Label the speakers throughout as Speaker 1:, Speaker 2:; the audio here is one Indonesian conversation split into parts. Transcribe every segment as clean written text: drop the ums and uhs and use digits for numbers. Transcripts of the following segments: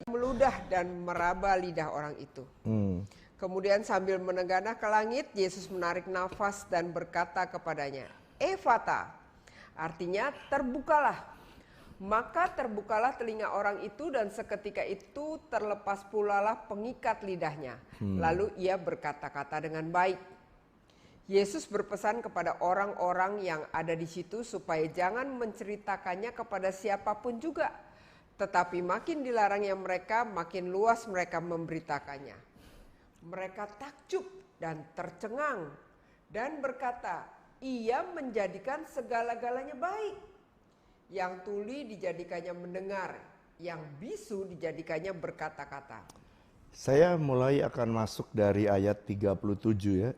Speaker 1: meludah dan meraba lidah orang itu. Kemudian sambil menengadah ke langit, Yesus menarik nafas dan berkata kepadanya, Efata, artinya terbukalah. Maka terbukalah telinga orang itu dan seketika itu terlepas pulalah pengikat lidahnya. Lalu ia berkata-kata dengan baik. Yesus berpesan kepada orang-orang yang ada di situ supaya jangan menceritakannya kepada siapapun juga. Tetapi makin dilarangnya mereka, makin luas mereka memberitakannya. Mereka takjub dan tercengang dan berkata, ia menjadikan segala-galanya baik. Yang tuli dijadikannya mendengar, yang bisu dijadikannya berkata-kata.
Speaker 2: Saya mulai akan masuk dari ayat 37 ya.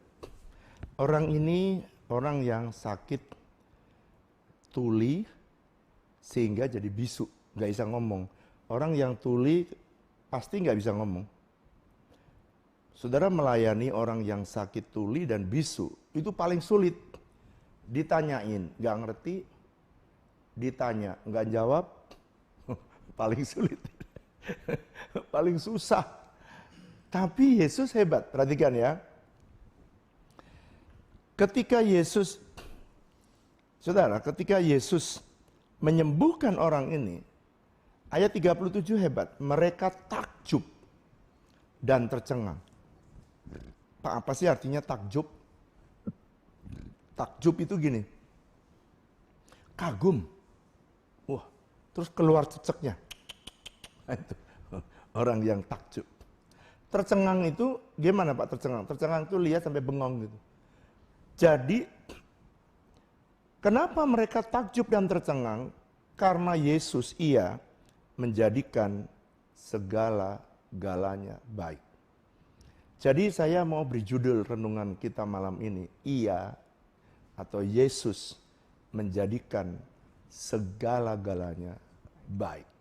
Speaker 2: Orang ini orang yang sakit tuli sehingga jadi bisu, nggak bisa ngomong. Orang yang tuli pasti nggak bisa ngomong. Saudara melayani orang yang sakit tuli dan bisu, itu paling sulit. Ditanyain, nggak ngerti, ditanya, nggak jawab, paling sulit, paling susah. Tapi Yesus hebat, perhatikan ya. Ketika Yesus, saudara, ketika Yesus menyembuhkan orang ini, ayat 37 hebat, mereka takjub dan tercengang. Pak, apa sih artinya takjub? Takjub itu gini, kagum. Wah, terus keluar ceceknya. Itu orang yang takjub. Tercengang itu gimana Pak tercengang? Tercengang itu lihat sampai bengong gitu. Jadi kenapa mereka takjub dan tercengang? Karena Yesus ia menjadikan segala-galanya baik. Jadi saya mau beri judul renungan kita malam ini, ia atau Yesus menjadikan segala-galanya baik.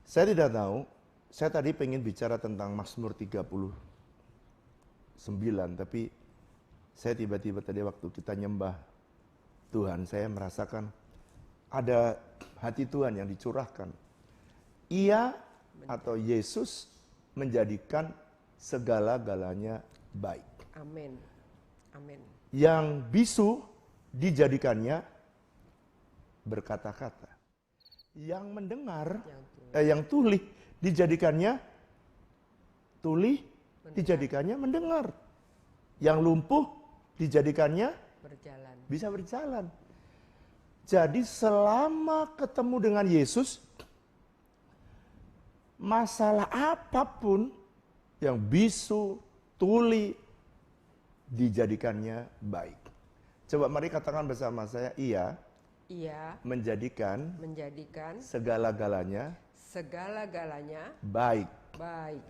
Speaker 2: Saya tidak tahu, saya tadi pengen bicara tentang Mazmur 39, tapi saya tiba-tiba tadi waktu kita nyembah Tuhan, saya merasakan ada hati Tuhan yang dicurahkan. Ia atau Yesus menjadikan segala-galanya baik.
Speaker 1: Amin. Amin.
Speaker 2: Yang bisu dijadikannya berkata-kata. Yang mendengar, yang tuli dijadikannya dijadikannya mendengar. Yang lumpuh dijadikannya
Speaker 1: berjalan.
Speaker 2: Bisa berjalan. Jadi selama ketemu dengan Yesus, masalah apapun yang bisu, tuli, dijadikannya baik. Coba mari katakan bersama saya, ia menjadikan segala-galanya baik.
Speaker 1: Baik.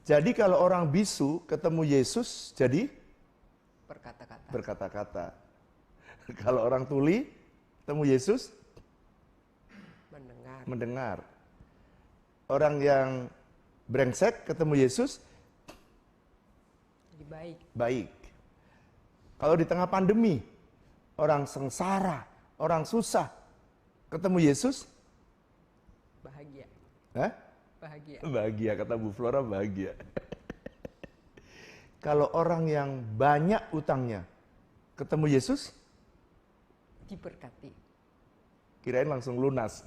Speaker 2: Jadi kalau orang bisu ketemu Yesus jadi
Speaker 1: Berkata-kata.
Speaker 2: Kalau orang tuli ketemu Yesus mendengar. Orang yang brengsek ketemu Yesus
Speaker 1: jadi
Speaker 2: baik. Kalau di tengah pandemi, orang sengsara, orang susah, ketemu Yesus
Speaker 1: bahagia.
Speaker 2: Bahagia, kata Bu Flora, bahagia. Kalau orang yang banyak utangnya, ketemu Yesus
Speaker 1: diberkati.
Speaker 2: Kirain langsung lunas.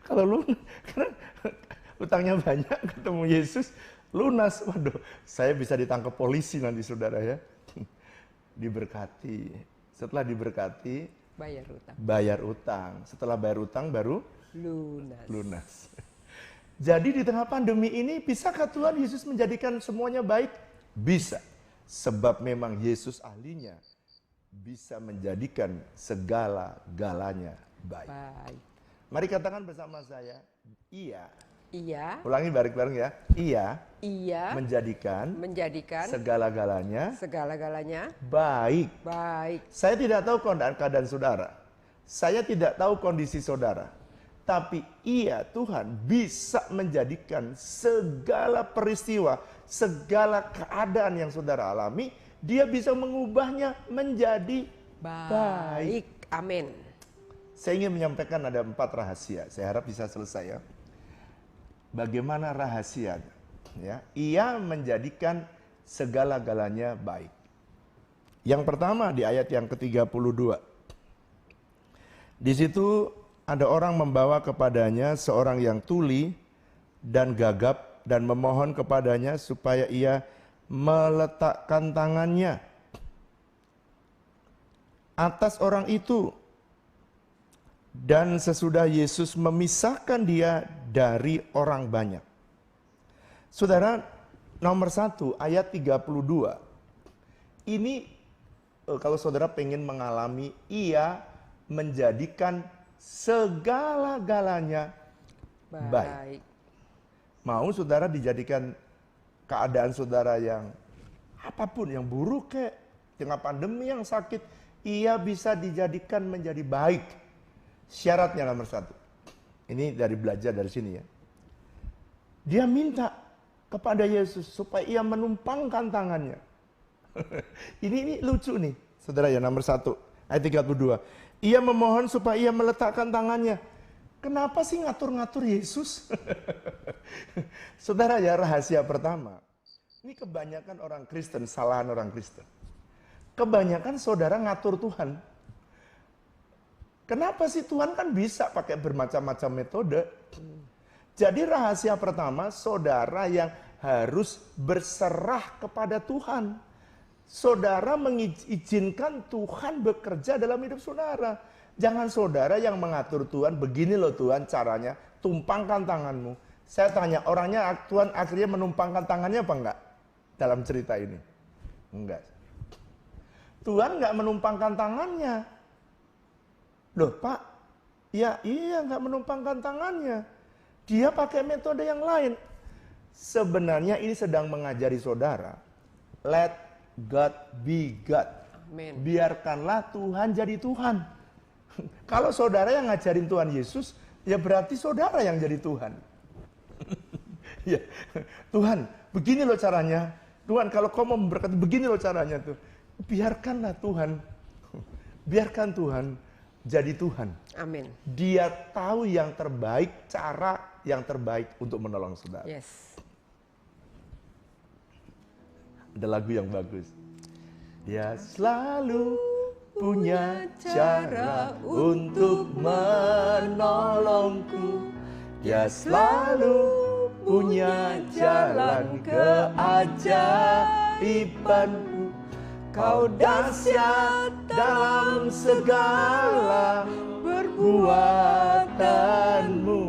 Speaker 2: Kalau karena utangnya banyak, ketemu Yesus, lunas. Waduh, saya bisa ditangkap polisi nanti saudara ya. Diberkati. Setelah diberkati, bayar utang. Setelah bayar utang baru lunas. Jadi di tengah pandemi ini, bisakah Tuhan Yesus menjadikan semuanya baik? Bisa. Sebab memang Yesus ahlinya bisa menjadikan segala-galanya baik. Mari katakan bersama saya, ia. Ulangi bareng-bareng ya. Ia menjadikan segala-galanya baik. Saya tidak tahu keadaan saudara. Saya tidak tahu kondisi saudara. Tapi ia, Tuhan, bisa menjadikan segala peristiwa, segala keadaan yang saudara alami, dia bisa mengubahnya menjadi baik.
Speaker 1: Amin.
Speaker 2: Saya ingin menyampaikan ada 4 rahasia. Saya harap bisa selesai ya. Bagaimana rahasia? Ya, ia menjadikan segala-galanya baik. Yang pertama di ayat yang ke-32. Di situ ada orang membawa kepadanya seorang yang tuli dan gagap dan memohon kepadanya supaya ia meletakkan tangannya atas orang itu. Dan sesudah Yesus memisahkan dia dari orang banyak. Saudara, nomor 1 ayat 32. Ini kalau saudara pengen mengalami, ia menjadikan segala-galanya baik. Mau saudara dijadikan keadaan saudara yang apapun, yang buruk kayak tengah pandemi yang sakit, ia bisa dijadikan menjadi baik. Syaratnya nomor 1. Ini dari belajar dari sini ya. Dia minta kepada Yesus supaya ia menumpangkan tangannya. ini lucu nih, saudara ya, nomor 1 ayat 32. Ia memohon supaya ia meletakkan tangannya. Kenapa sih ngatur-ngatur Yesus? Saudara ya, rahasia pertama. Ini kebanyakan orang Kristen, kesalahan orang Kristen. Kebanyakan saudara ngatur Tuhan. Kenapa sih? Tuhan kan bisa pakai bermacam-macam metode. Jadi rahasia pertama, saudara yang harus berserah kepada Tuhan. Saudara mengizinkan Tuhan bekerja dalam hidup saudara. Jangan saudara yang mengatur Tuhan, begini loh Tuhan caranya, tumpangkan tanganmu. Saya tanya, orangnya Tuhan akhirnya menumpangkan tangannya apa enggak? Dalam cerita ini. Enggak. Tuhan enggak menumpangkan tangannya. Loh Pak, iya enggak menumpangkan tangannya. Dia pakai metode yang lain. Sebenarnya ini sedang mengajari saudara. Let God be God.
Speaker 1: Amen.
Speaker 2: Biarkanlah Tuhan jadi Tuhan. Kalau saudara yang ngajarin Tuhan Yesus, ya berarti saudara yang jadi Tuhan. Ya, Tuhan, begini loh caranya. Tuhan, kalau kau mau memberkati, begini loh caranya tuh. Biarkanlah Tuhan. Biarkan Tuhan jadi Tuhan.
Speaker 1: Amin.
Speaker 2: Dia tahu yang terbaik, cara yang terbaik untuk menolong saudara.
Speaker 1: Yes.
Speaker 2: Ada lagu yang bagus. Dia selalu punya cara untuk menolongku. Dia selalu punya jalan keajaibanku. Kau dahsyat dalam segala perbuatanmu,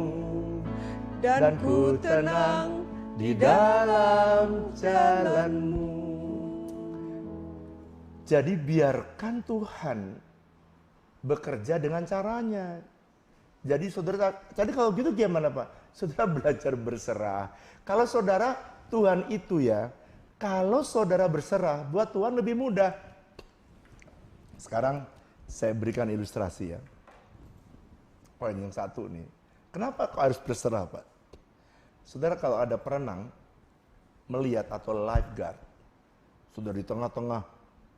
Speaker 2: dan ku tenang di dalam jalanmu. Jadi biarkan Tuhan bekerja dengan caranya. Jadi saudara, jadi kalau gitu gimana Pak? Saudara belajar berserah. Kalau saudara, Tuhan itu ya, kalau saudara berserah, buat Tuhan lebih mudah. Sekarang saya berikan ilustrasi ya. Poin yang 1 nih. Kenapa kok harus berserah Pak? Saudara kalau ada perenang, melihat atau lifeguard, sudah di tengah-tengah,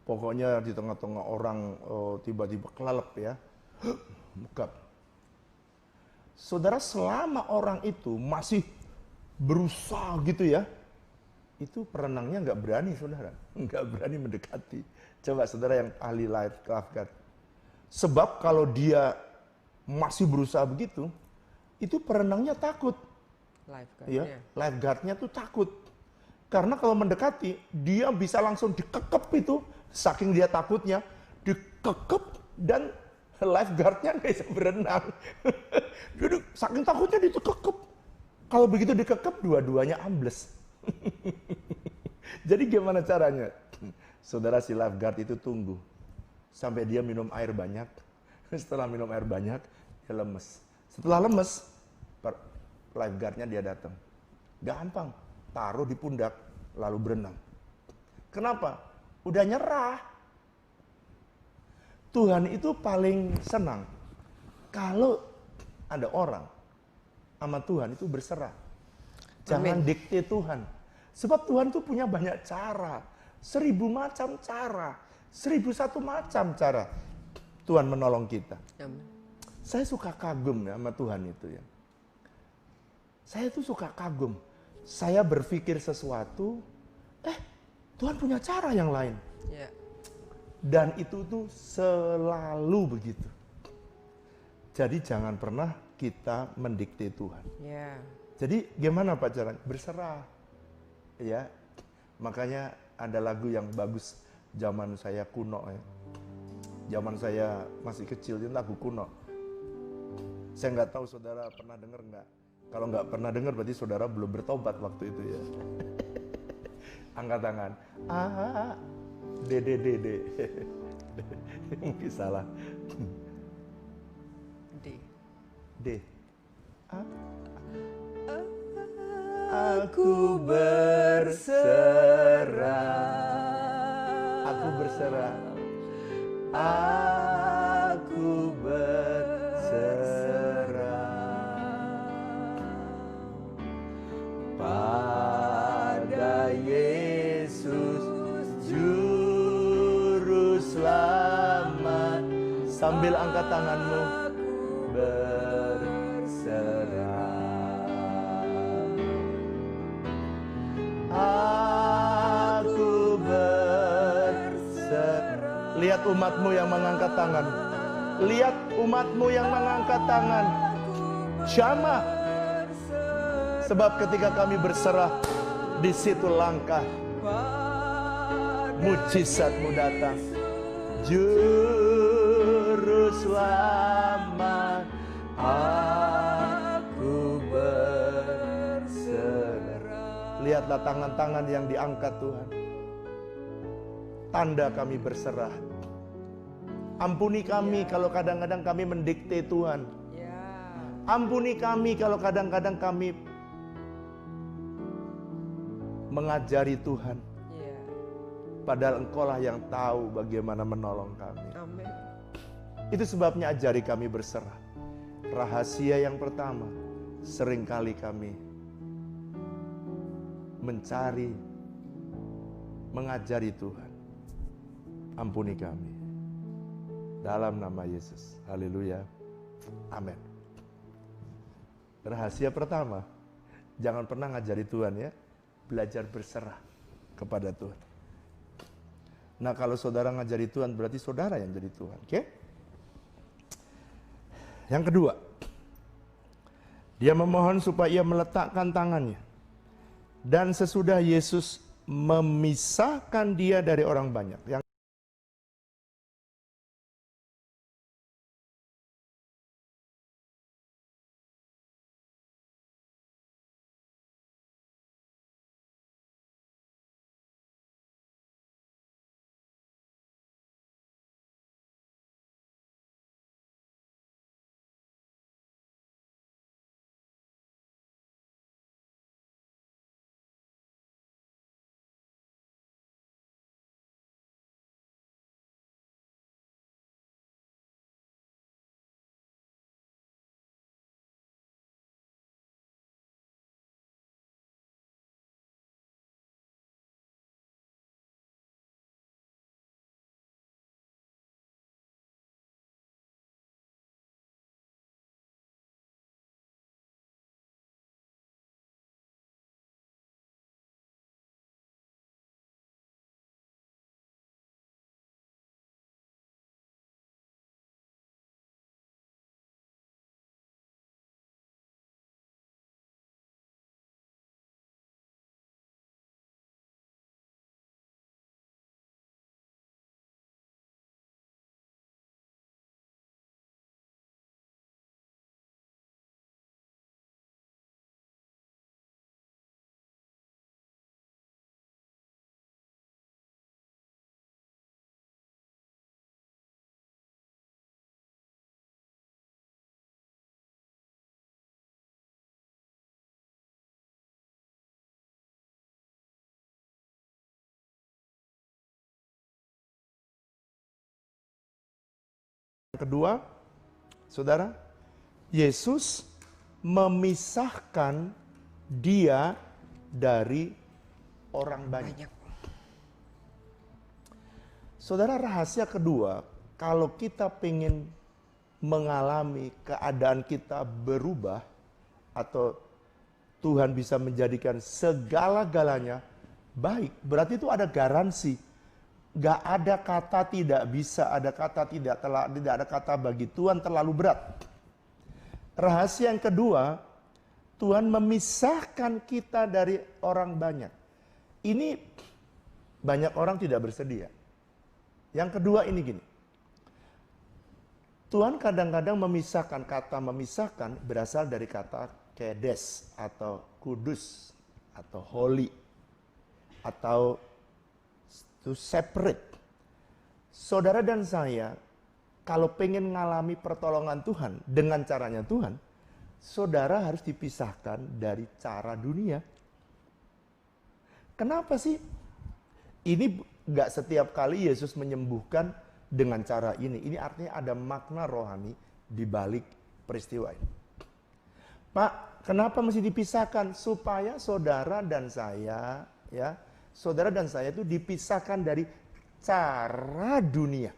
Speaker 2: pokoknya di tengah-tengah orang tiba-tiba kelalep ya, megap. Saudara selama orang itu masih berusaha gitu ya, itu perenangnya nggak berani saudara, nggak berani mendekati. Coba saudara yang ahli lifeguard, sebab kalau dia masih berusaha begitu, itu perenangnya takut. Ya, lifeguardnya tuh takut. Karena kalau mendekati, dia bisa langsung dikekep itu, saking dia takutnya, dikekep dan lifeguardnya nggak bisa berenang. Jadi saking takutnya dikekep. Kalau begitu dikekep, dua-duanya ambles. Jadi gimana caranya? Saudara si lifeguard itu tunggu sampai dia minum air banyak. Setelah minum air banyak, dia lemes. Setelah lemes, lifeguardnya dia datang. Gampang, taruh di pundak, lalu berenang. Kenapa? Udah nyerah. Tuhan itu paling senang kalau ada orang sama Tuhan itu berserah. Jangan dikte Tuhan. Sebab Tuhan itu punya banyak cara. 1000 macam cara. 1001 macam cara Tuhan menolong kita.
Speaker 1: Amin.
Speaker 2: Saya suka kagum ya sama Tuhan itu ya. Saya tuh suka kagum. Saya berpikir sesuatu, Tuhan punya cara yang lain.
Speaker 1: Ya.
Speaker 2: Dan itu tuh selalu begitu. Jadi jangan pernah kita mendikte Tuhan.
Speaker 1: Ya.
Speaker 2: Jadi gimana Pak caranya? Berserah. Ya. Makanya ada lagu yang bagus zaman saya kuno ya. Zaman saya masih kecil, itu lagu kuno. Saya nggak tahu saudara pernah dengar nggak? Kalau nggak pernah dengar berarti saudara belum bertobat waktu itu ya. Angkat tangan. D. Mungkin salah. D. Aku berserah. Aku berserah. Aku berserah pada Yesus Juru Selamat. Sambil angkat tanganmu, berserah. Aku berserah. Lihat umatmu yang mengangkat tangan. Lihat umatmu yang mengangkat tangan. Jamah. Sebab ketika kami berserah, di situ langkah mujizatmu datang. Juru Selamat, aku berserah. Lihatlah tangan-tangan yang diangkat Tuhan. Tanda kami berserah. Ampuni kami kalau kadang-kadang kami mendikte Tuhan. Ampuni kami kalau kadang-kadang kami mengajari Tuhan. Padahal Engkaulah yang tahu bagaimana menolong kami.
Speaker 1: Amin.
Speaker 2: Itu sebabnya ajari kami berserah. Rahasia yang pertama, seringkali kami mencari, mengajari Tuhan. Ampuni kami. Dalam nama Yesus. Haleluya. Amin. Rahasia pertama, jangan pernah ngajari Tuhan ya. Belajar berserah kepada Tuhan. Nah kalau saudara ngajari Tuhan berarti saudara yang jadi Tuhan. Oke? Yang kedua, dia memohon supaya ia meletakkan tangannya. Dan sesudah Yesus memisahkan dia dari orang banyak. Yang kedua, saudara, Yesus memisahkan dia dari orang banyak. Saudara, rahasia kedua, kalau kita pengen mengalami keadaan kita berubah, atau Tuhan bisa menjadikan segala-galanya baik, berarti itu ada garansi. Gak ada kata tidak bisa, ada kata tidak ada kata bagi Tuhan terlalu berat. Rahasia yang kedua, Tuhan memisahkan kita dari orang banyak. Ini banyak orang tidak bersedia. Yang kedua ini gini, Tuhan kadang-kadang memisahkan, kata memisahkan berasal dari kata kedes atau kudus atau holy atau to separate. Saudara dan saya kalau pengen mengalami pertolongan Tuhan dengan caranya Tuhan, saudara harus dipisahkan dari cara dunia. Kenapa sih? Ini gak setiap kali Yesus menyembuhkan dengan cara ini. Ini artinya ada makna rohani di balik peristiwa ini. Pak, kenapa mesti dipisahkan? Supaya saudara dan saya, ya, saudara dan saya itu dipisahkan dari cara dunia.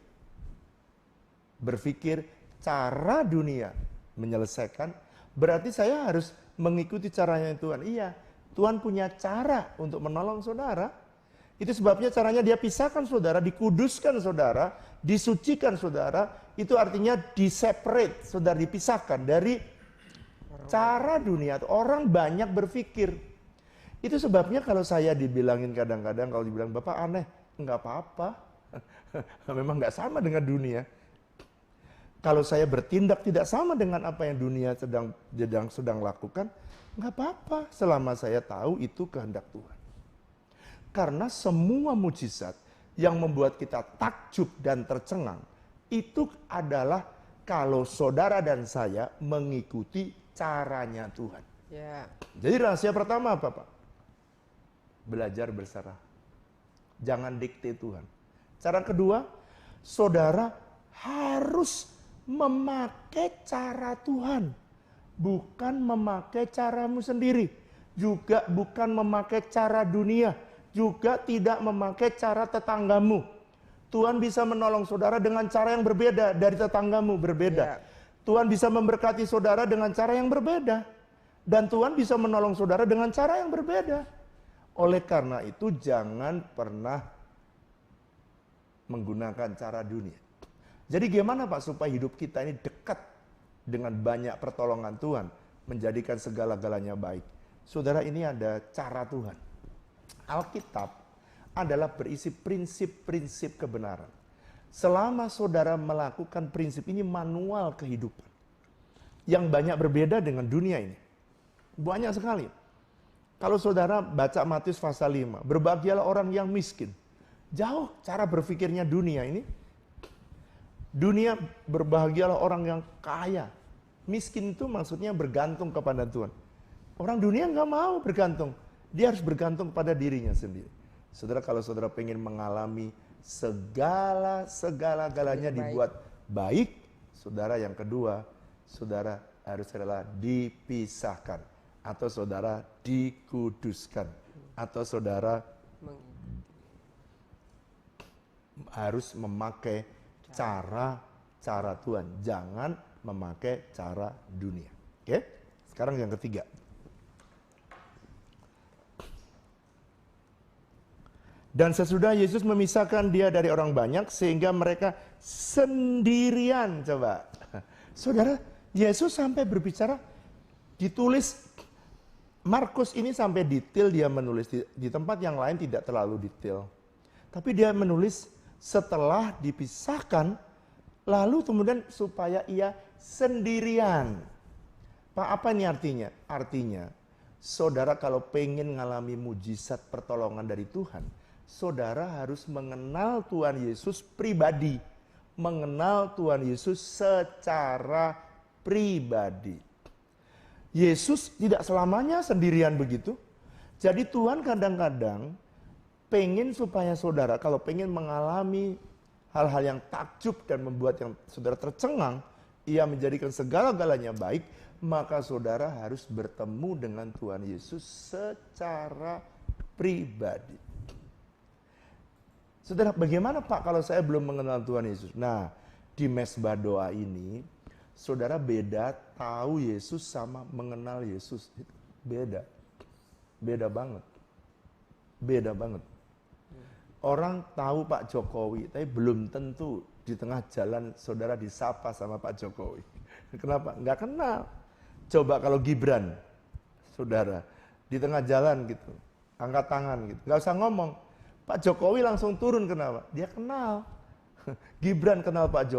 Speaker 2: Berpikir cara dunia menyelesaikan, berarti saya harus mengikuti caranya Tuhan. Iya, Tuhan punya cara untuk menolong saudara. Itu sebabnya caranya dia pisahkan saudara, dikuduskan saudara, disucikan saudara. Itu artinya di-separate, saudara dipisahkan dari cara dunia. Orang banyak berpikir. Itu sebabnya kalau saya dibilangin kadang-kadang, kalau dibilang Bapak aneh, enggak apa-apa. Memang enggak sama dengan dunia. Kalau saya bertindak tidak sama dengan apa yang dunia sedang lakukan, enggak apa-apa selama saya tahu itu kehendak Tuhan. Karena semua mujizat yang membuat kita takjub dan tercengang, itu adalah kalau saudara dan saya mengikuti caranya Tuhan.
Speaker 1: Ya.
Speaker 2: Jadi rahasia pertama apa, Pak? Belajar berserah. Jangan dikte Tuhan. Cara kedua, saudara harus memakai cara Tuhan. Bukan memakai caramu sendiri. Juga bukan memakai cara dunia. Juga tidak memakai cara tetanggamu. Tuhan bisa menolong saudara dengan cara yang berbeda dari tetanggamu, berbeda. Ya. Tuhan bisa memberkati saudara dengan cara yang berbeda. Dan Tuhan bisa menolong saudara dengan cara yang berbeda. Oleh karena itu jangan pernah menggunakan cara dunia. Jadi gimana Pak supaya hidup kita ini dekat dengan banyak pertolongan Tuhan, menjadikan segala-galanya baik. Saudara, ini ada cara Tuhan. Alkitab adalah berisi prinsip-prinsip kebenaran. Selama saudara melakukan prinsip ini, manual kehidupan yang banyak berbeda dengan dunia ini. Banyak sekali. Kalau saudara baca Matius pasal 5, berbahagialah orang yang miskin. Jauh cara berpikirnya dunia ini. Dunia berbahagialah orang yang kaya. Miskin itu maksudnya bergantung kepada Tuhan. Orang dunia nggak mau bergantung. Dia harus bergantung pada dirinya sendiri. Saudara, kalau saudara pengen mengalami segala-galanya dibuat baik, saudara yang kedua, saudara harus rela dipisahkan. Atau saudara dikuduskan. Atau saudara harus memakai cara Tuhan. Jangan memakai cara dunia. Oke? Sekarang yang ketiga. Dan sesudah Yesus memisahkan dia dari orang banyak sehingga mereka sendirian. Coba. Saudara, Yesus sampai berbicara, ditulis Markus ini sampai detail dia menulis. Di tempat yang lain tidak terlalu detail. Tapi dia menulis setelah dipisahkan, lalu kemudian supaya ia sendirian. Pak, apa ini artinya? Artinya, saudara kalau pengen ngalami mujizat pertolongan dari Tuhan, saudara harus mengenal Tuhan Yesus pribadi. Mengenal Tuhan Yesus secara pribadi. Yesus tidak selamanya sendirian begitu. Jadi Tuhan kadang-kadang pengen supaya saudara kalau pengen mengalami hal-hal yang takjub dan membuat yang saudara tercengang, ia menjadikan segala-galanya baik, maka saudara harus bertemu dengan Tuhan Yesus secara pribadi. Saudara, bagaimana Pak kalau saya belum mengenal Tuhan Yesus? Nah, di mesbah doa ini, Saudara, beda tahu Yesus sama mengenal Yesus. Beda. Beda banget. Beda banget. Orang tahu Pak Jokowi, tapi belum tentu di tengah jalan saudara disapa sama Pak Jokowi. Kenapa? Nggak kenal. Coba kalau Gibran, saudara, di tengah jalan gitu, angkat tangan gitu, nggak usah ngomong. Pak Jokowi langsung turun, kenapa? Dia kenal. Gibran kenal Pak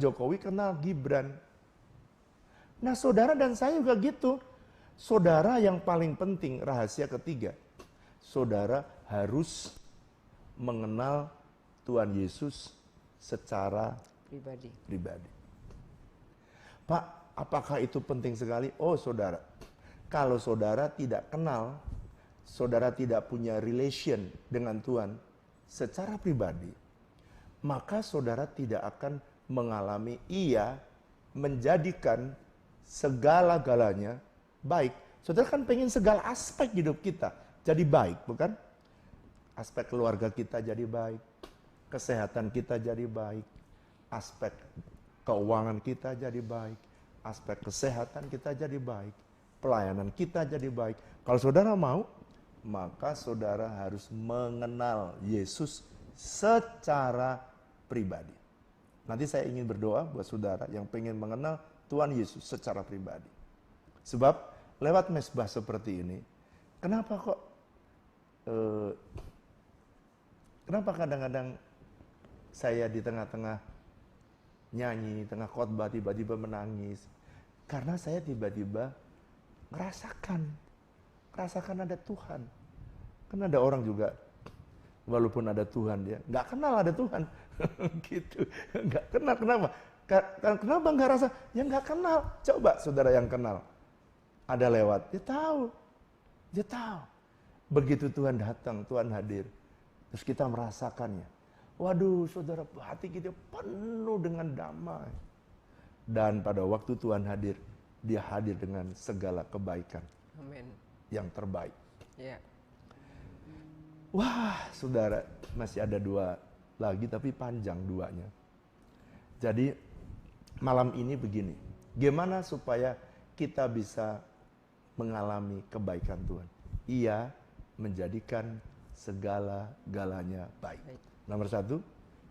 Speaker 2: Jokowi kenal Gibran. Nah saudara dan saya juga gitu. Saudara yang paling penting, rahasia ketiga. Saudara harus mengenal Tuhan Yesus secara pribadi. Pak, apakah itu penting sekali? Oh saudara, kalau saudara tidak kenal, saudara tidak punya relation dengan Tuhan secara pribadi, maka saudara tidak akan mengalami Ia menjadikan segala-galanya baik. Saudara kan pengen segala aspek hidup kita jadi baik, bukan? Aspek keluarga kita jadi baik, kesehatan kita jadi baik, aspek keuangan kita jadi baik, aspek kesehatan kita jadi baik, pelayanan kita jadi baik. Kalau saudara mau, maka saudara harus mengenal Yesus secara pribadi. Nanti saya ingin berdoa buat saudara yang pengen mengenal Tuhan Yesus secara pribadi. Sebab lewat mesbah seperti ini, kenapa kok kenapa kadang-kadang saya di tengah-tengah nyanyi, tengah khotbah tiba-tiba menangis? Karena saya tiba-tiba merasakan ada Tuhan. Kan ada orang juga, walaupun ada Tuhan dia nggak kenal ada Tuhan, gitu, nggak kenal. Kenapa? Kenapa nggak rasa? Ya nggak kenal. Coba saudara yang kenal, ada lewat, dia tahu. Begitu Tuhan datang, Tuhan hadir, terus kita merasakannya. Waduh, saudara, hati kita penuh dengan damai. Dan pada waktu Tuhan hadir, Dia hadir dengan segala kebaikan.
Speaker 1: Amin.
Speaker 2: Yang terbaik.
Speaker 1: Ya.
Speaker 2: Wah, saudara, masih ada 2 lagi, tapi panjang duanya. Jadi, malam ini begini, gimana supaya kita bisa mengalami kebaikan Tuhan? Ia menjadikan segala-galanya baik. Nomor 1,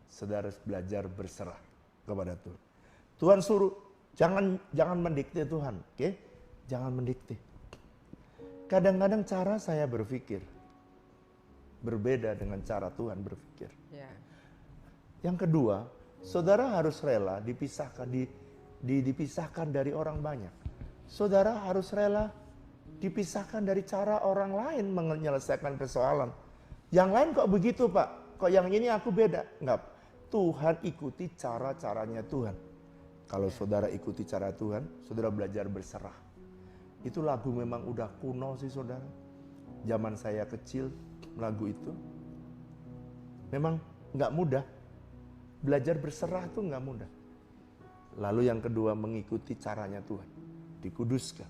Speaker 2: saudara harus belajar berserah kepada Tuhan. Tuhan suruh, jangan mendikte Tuhan, oke? Jangan mendikte. Kadang-kadang cara saya berpikir berbeda dengan cara Tuhan berpikir.
Speaker 1: Ya.
Speaker 2: Yang kedua, saudara harus rela dipisahkan dari orang banyak. Saudara harus rela dipisahkan dari cara orang lain menyelesaikan persoalan. Yang lain kok begitu Pak? Kok yang ini aku beda? Enggak. Tuhan ikuti cara-caranya Tuhan. Kalau saudara ikuti cara Tuhan, saudara belajar berserah. Itu lagu memang udah kuno sih saudara. Zaman saya kecil, lagu itu. Memang nggak mudah. Belajar berserah tuh nggak mudah. Lalu yang kedua, mengikuti caranya Tuhan. Dikuduskan.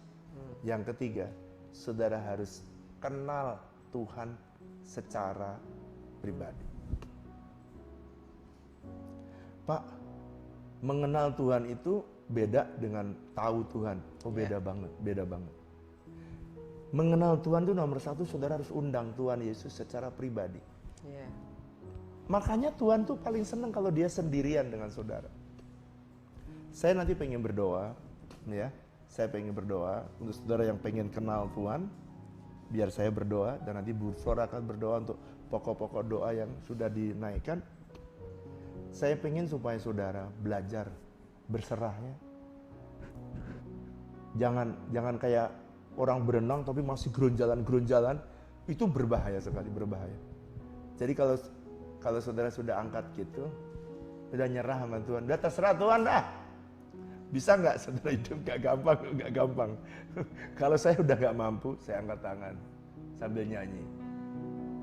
Speaker 2: Yang ketiga, saudara harus kenal Tuhan secara pribadi. Pak, mengenal Tuhan itu beda dengan tahu Tuhan. Oh beda banget, beda banget. Mengenal Tuhan itu nomor 1, saudara harus undang Tuhan Yesus secara pribadi.
Speaker 1: Yeah.
Speaker 2: Makanya Tuhan tuh paling senang kalau dia sendirian dengan saudara. Saya nanti pengen berdoa, ya. Saya pengen berdoa untuk saudara yang pengen kenal Tuhan. Biar saya berdoa dan nanti Bu Flora akan berdoa untuk pokok-pokok doa yang sudah dinaikkan. Saya pengen supaya saudara belajar berserahnya. Jangan kayak orang berenang tapi masih gerunjalan, itu berbahaya sekali, berbahaya. Jadi kalau saudara sudah angkat gitu, sudah nyerah sama Tuhan, udah terserah Tuhan dah. Bisa nggak saudara hidup nggak gampang. Kalau saya udah nggak mampu, saya angkat tangan sambil nyanyi.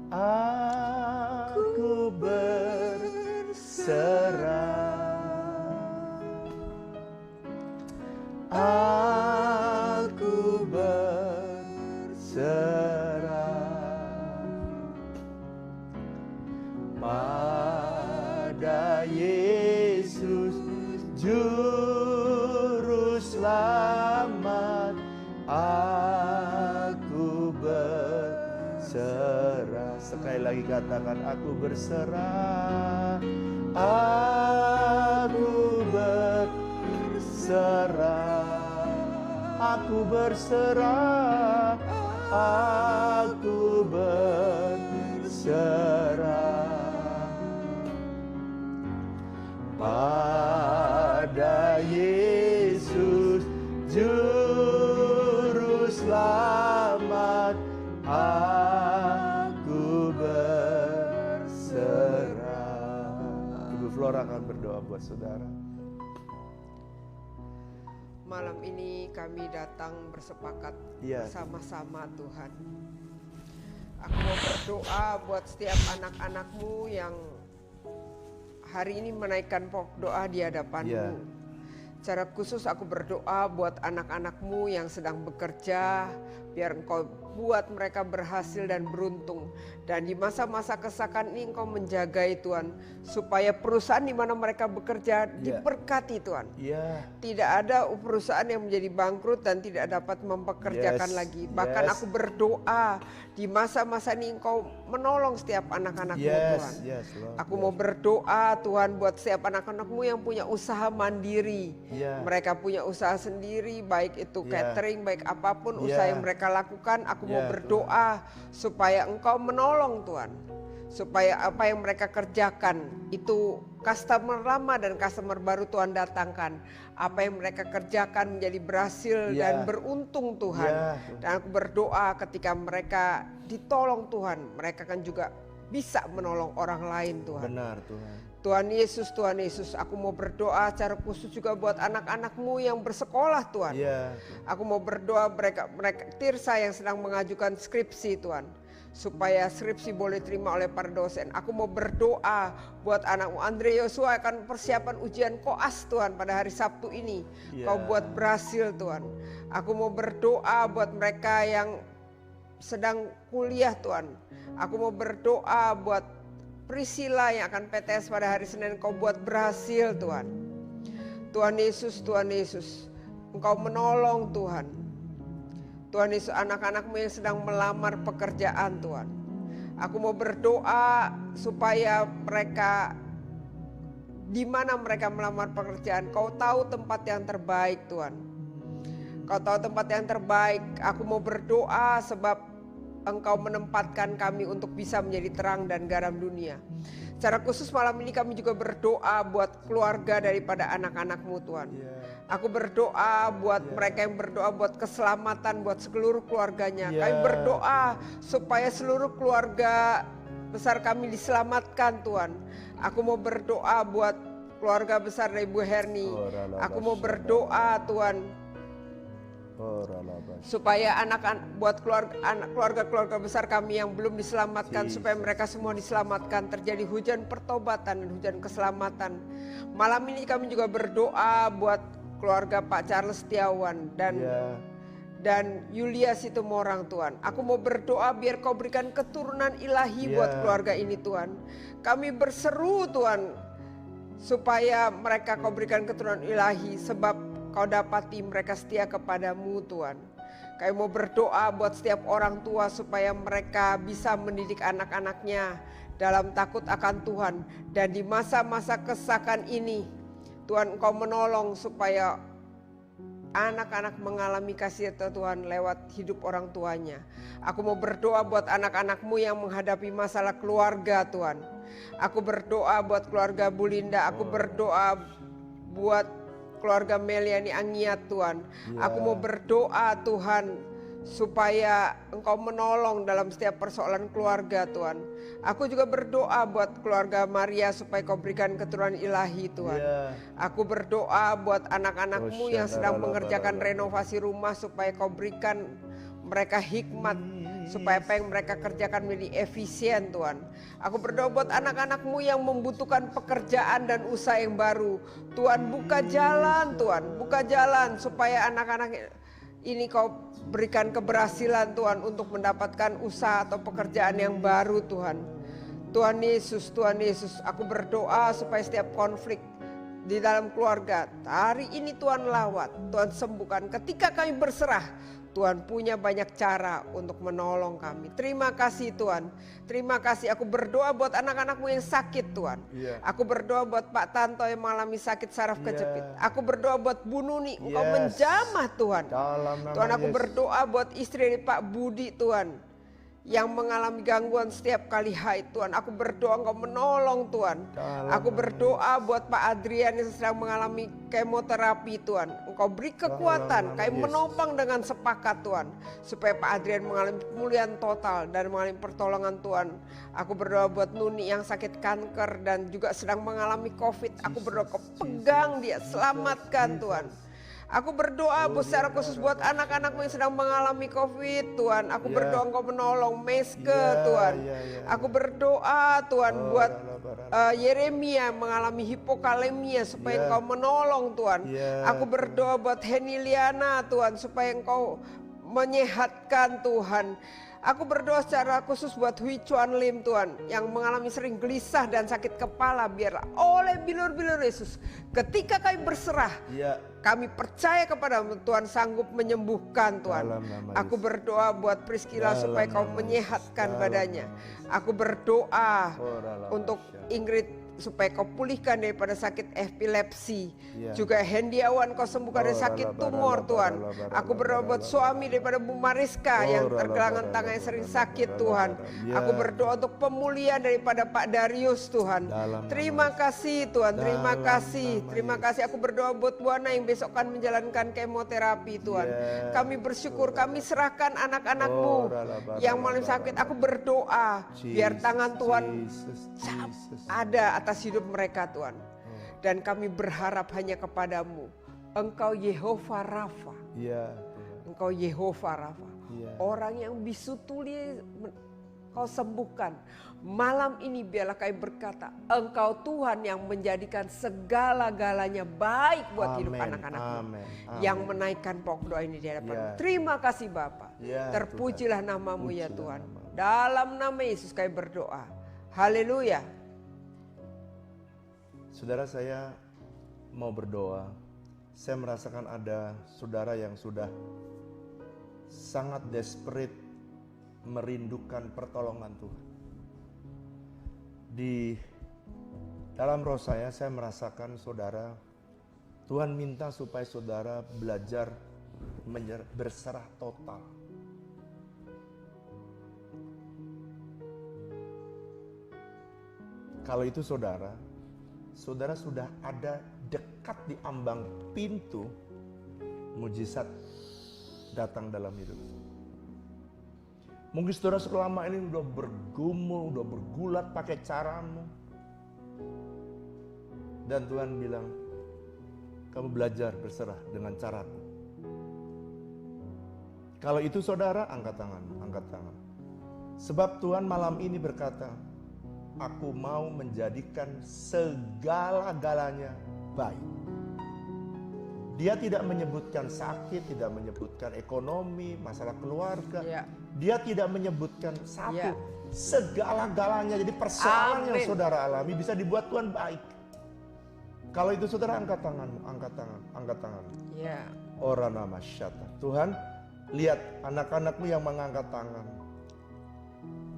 Speaker 2: Aku berserah. Aku berserah pada Yesus Juru lagi katakan, aku berserah, aku berserah, aku berserah, aku berserah pada Yesus Juru Selamat, aku berserah. Ibu Flora akan berdoa buat saudara.
Speaker 1: Malam ini kami datang bersepakat bersama-sama Tuhan. Aku mau berdoa buat setiap anak-anak-Mu yang hari ini menaikkan pokok doa di hadapan-Mu. Secara khusus aku berdoa buat anak-anak-Mu yang sedang bekerja, biar Engkau buat mereka berhasil dan beruntung. Dan di masa-masa kesakan ini Engkau menjagai Tuhan, supaya perusahaan di mana mereka bekerja diberkati Tuhan. Tidak ada perusahaan yang menjadi bangkrut dan tidak dapat mempekerjakan lagi. Bahkan aku berdoa di masa-masa ini Engkau menolong setiap anak-anak-Mu Tuhan. Aku mau berdoa Tuhan buat setiap anak-anak-Mu yang punya usaha mandiri. Mereka punya usaha sendiri, baik itu catering, baik apapun usaha yang mereka lakukan. Aku mau berdoa supaya Engkau menolong Tuhan, supaya apa yang mereka kerjakan itu customer lama dan customer baru Tuhan datangkan. Apa yang mereka kerjakan menjadi berhasil dan beruntung Tuhan. Dan aku berdoa ketika mereka ditolong Tuhan, mereka kan juga bisa menolong orang lain Tuhan.
Speaker 2: Benar Tuhan.
Speaker 1: Tuhan Yesus, aku mau berdoa secara khusus juga buat anak-anak-Mu yang bersekolah Tuhan. Aku mau berdoa mereka Tirsa yang sedang mengajukan skripsi Tuhan, supaya skripsi boleh terima oleh para dosen. Aku mau berdoa buat anakmu Andre Yosua akan persiapan ujian koas Tuhan pada hari Sabtu ini. Kau buat berhasil Tuhan. Aku mau berdoa buat mereka yang sedang kuliah Tuhan. Aku mau berdoa buat Priscilla yang akan PTS pada hari Senin, Kau buat berhasil Tuhan. Tuhan Yesus, Engkau menolong Tuhan. Tuhan Yesus, anak-anak-Mu yang sedang melamar pekerjaan Tuhan. Aku mau berdoa supaya mereka, di mana mereka melamar pekerjaan, Kau tahu tempat yang terbaik Tuhan. Kau tahu tempat yang terbaik. Aku mau berdoa sebab Engkau menempatkan kami untuk bisa menjadi terang dan garam dunia. Secara khusus malam ini kami juga berdoa buat keluarga daripada anak-anak-Mu Tuhan. Aku berdoa buat mereka yang berdoa buat keselamatan buat seluruh keluarganya. Kami berdoa supaya seluruh keluarga besar kami diselamatkan Tuhan. Aku mau berdoa buat keluarga besar dari Ibu Herni. Aku mau berdoa Tuhan supaya buat keluarga besar kami yang belum diselamatkan, supaya mereka semua diselamatkan, terjadi hujan pertobatan dan hujan keselamatan. Malam ini kami juga berdoa buat keluarga Pak Charles Setiawan dan Yulia Situmorang Tuhan. Aku mau berdoa biar Kau berikan keturunan ilahi buat keluarga ini Tuhan. Kami berseru Tuhan supaya mereka Kau berikan keturunan ilahi, sebab Kau dapati mereka setia kepadamu Tuhan. Kami mau berdoa buat setiap orang tua supaya mereka bisa mendidik anak-anaknya dalam takut akan Tuhan. Dan di masa-masa kesakan ini Tuhan Engkau menolong supaya anak-anak mengalami kasih Tuhan lewat hidup orang tuanya. Aku mau berdoa buat anak-anak-Mu yang menghadapi masalah keluarga Tuhan. Aku berdoa buat keluarga Bu Linda. Aku berdoa buat keluarga Meliani Angiat Tuhan. Aku mau berdoa Tuhan supaya Engkau menolong dalam setiap persoalan keluarga Tuhan. Aku juga berdoa buat keluarga Maria supaya Kau berikan keturunan ilahi Tuhan. Aku berdoa buat anak-anak-Mu yang sedang mengerjakan renovasi rumah supaya Kau berikan mereka hikmat, supaya apa yang mereka kerjakan menjadi efisien Tuhan. Aku berdoa buat anak-anak-Mu yang membutuhkan pekerjaan dan usaha yang baru. Tuhan buka jalan Tuhan, buka jalan supaya anak-anak ini Kau berikan keberhasilan Tuhan untuk mendapatkan usaha atau pekerjaan yang baru Tuhan. Tuhan Yesus, aku berdoa supaya setiap konflik di dalam keluarga. Hari ini Tuhan lawat, Tuhan sembuhkan. Ketika kami berserah, Tuhan punya banyak cara untuk menolong kami. Terima kasih Tuhan. Terima kasih. Aku berdoa buat anak-anakmu yang sakit Tuhan. Aku berdoa buat Pak Tanto yang mengalami sakit saraf kejepit. Aku berdoa buat Bu Nuni. Engkau menjamah Tuhan. Tuhan, aku berdoa buat istri dari Pak Budi Tuhan, yang mengalami gangguan setiap kali haid Tuhan. Aku berdoa Engkau menolong Tuhan. Aku berdoa buat Pak Adrian yang sedang mengalami kemoterapi Tuhan. Engkau beri kekuatan, kami menopang dengan sepakat Tuhan, supaya Pak Adrian mengalami pemulihan total dan mengalami pertolongan Tuhan. Aku berdoa buat Nuni yang sakit kanker dan juga sedang mengalami COVID. Aku berdoa Kau pegang dia, selamatkan Tuhan. Aku berdoa secara khusus buat anak-anakmu yang sedang mengalami COVID Tuhan. Aku berdoa Engkau menolong Meske Tuhan. Aku berdoa Tuhan buat Yeremia mengalami hipokalemia supaya Engkau menolong Tuhan. Aku berdoa buat Heniliana Tuhan supaya Engkau menyehatkan Tuhan. Aku berdoa secara khusus buat Hui Chuan Lim Tuhan, yang mengalami sering gelisah dan sakit kepala. Biarlah oleh bilur-bilur Yesus, ketika kami berserah, kami percaya kepada Tuhan sanggup menyembuhkan Tuhan. Aku berdoa buat Priscilla supaya Kau menyehatkan badannya. Aku berdoa untuk Ingrid supaya Kau pulihkan daripada sakit epilepsi. Juga Hendiawan Kau sembuhkan dari sakit tumor Tuhan. Aku berdoa buat suami daripada Bu Mariska yang tergelangan tangannya sering sakit Tuhan. Aku berdoa untuk pemulihan daripada Pak Darius Tuhan. Terima kasih Tuhan, terima kasih. Terima kasih. Aku berdoa buat Bu Ana yang besok akan menjalankan kemoterapi Tuhan. Kami bersyukur, kami serahkan anak-anak-Mu yang malam sakit. Aku berdoa biar tangan Tuhan ada atas hidup mereka Tuhan. Dan kami berharap hanya kepadamu. Engkau Yehova Rafa. Engkau Yehova Rafa. Orang yang bisu tuli Kau sembuhkan. Malam ini biarlah kami berkata, Engkau Tuhan yang menjadikan segala-galanya baik buat hidup anak-anak-Mu. Yang menaikkan pokok doa ini di hadapan. Terima kasih Bapa. Terpujilah namamu ya Tuhan. Dalam nama Yesus kami berdoa. Haleluya.
Speaker 2: Saudara, saya mau berdoa. Saya merasakan ada saudara yang sudah sangat desperate merindukan pertolongan Tuhan. Di dalam roh saya merasakan saudara, Tuhan minta supaya saudara belajar berserah total. Kalau itu saudara sudah ada dekat di ambang pintu mujizat datang dalam hidup. Mungkin saudara selama ini udah bergumul, udah bergulat pakai caramu. Dan Tuhan bilang, kamu belajar berserah dengan caraku. Kalau itu saudara, angkat tanganmu, angkat tangan. Sebab Tuhan malam ini berkata, aku mau menjadikan segala-galanya baik. Dia tidak menyebutkan sakit, tidak menyebutkan ekonomi, masalah keluarga. Dia tidak menyebutkan satu. Segala-galanya. Jadi persoalan yang saudara alami bisa dibuat Tuhan baik. Kalau itu saudara, angkat tanganmu, angkat tangan, angkat tangan. Ora nama syata. Tuhan, lihat anak-anakmu yang mengangkat tangan.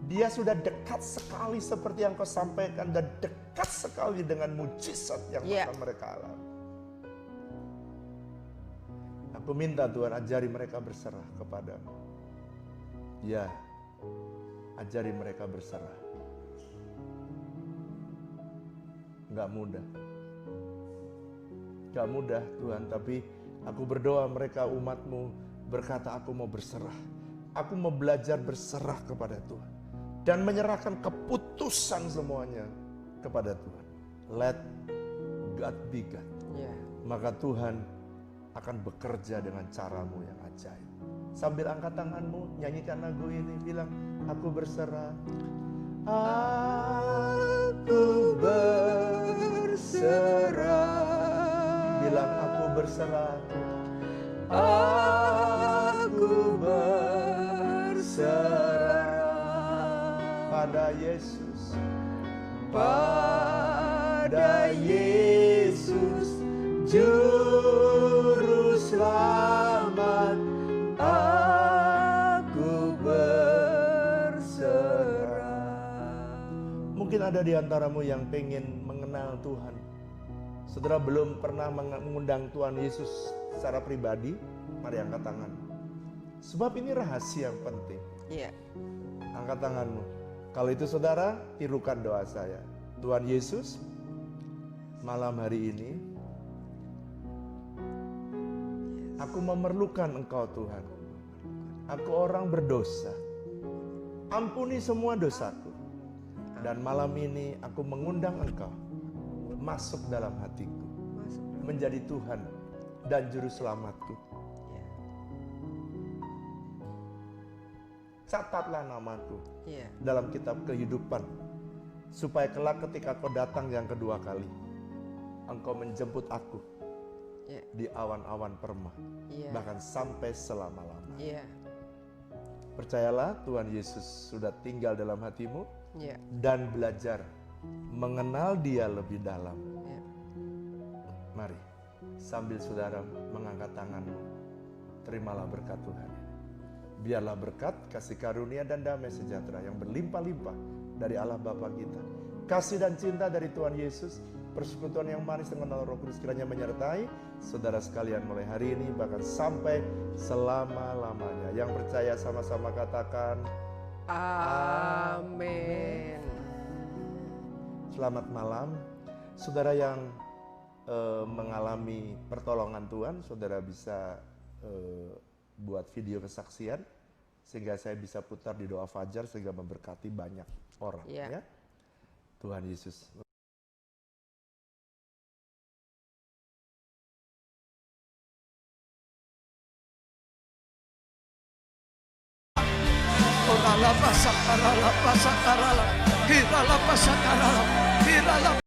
Speaker 2: Dia sudah dekat sekali seperti yang kau sampaikan, dan dekat sekali dengan mujizat yang akan mereka alami. Aku minta Tuhan ajari mereka berserah kepadamu. Ya, ajari mereka berserah. Gak mudah. Gak mudah Tuhan, tapi aku berdoa mereka umat-Mu berkata, aku mau berserah. Aku mau belajar berserah kepada Tuhan. Dan menyerahkan keputusan semuanya kepada Tuhan. Let God be God. Maka Tuhan akan bekerja dengan caramu yang ajaib. Sambil angkat tanganmu, nyanyikan lagu ini, bilang, aku berserah. Aku berserah. Bilang, aku berserah. Aku berserah pada Yesus. Pada Yesus Juru selamat, aku berserah. Mungkin ada di antaramu yang pengen mengenal Tuhan. Saudara belum pernah mengundang Tuhan Yesus secara pribadi, mari angkat tangan. Sebab ini rahasia yang penting.
Speaker 1: Iya.
Speaker 2: Angkat tanganmu. Kalau itu saudara, tirukan doa saya. Tuhan Yesus, malam hari ini, aku memerlukan Engkau Tuhan. Aku orang berdosa. Ampuni semua dosaku. Dan malam ini aku mengundang Engkau masuk dalam hatiku. Menjadi Tuhan dan Juru Selamatku. Catatlah namaku dalam kitab kehidupan. Supaya kelak ketika Kau datang yang kedua kali, Engkau menjemput aku di awan-awan permah, bahkan sampai selama-lama. Percayalah Tuhan Yesus sudah tinggal dalam hatimu dan belajar mengenal Dia lebih dalam. Mari, sambil saudara mengangkat tanganmu, terimalah berkat Tuhan. Biarlah berkat, kasih karunia dan damai sejahtera yang berlimpah-limpah dari Allah Bapa kita, kasih dan cinta dari Tuhan Yesus, persekutuan yang manis dengan Roh Kudus kiranya menyertai saudara sekalian mulai hari ini bahkan sampai selama-lamanya. Yang percaya sama-sama katakan
Speaker 1: amin.
Speaker 2: Selamat malam. Saudara yang mengalami pertolongan Tuhan, saudara bisa buat video kesaksian sehingga saya bisa putar di doa fajar sehingga memberkati banyak orang. Ya. Tuhan Yesus.
Speaker 3: Ora la pasa, cara la pasa, cara la, gira la pasa, cara la, gira la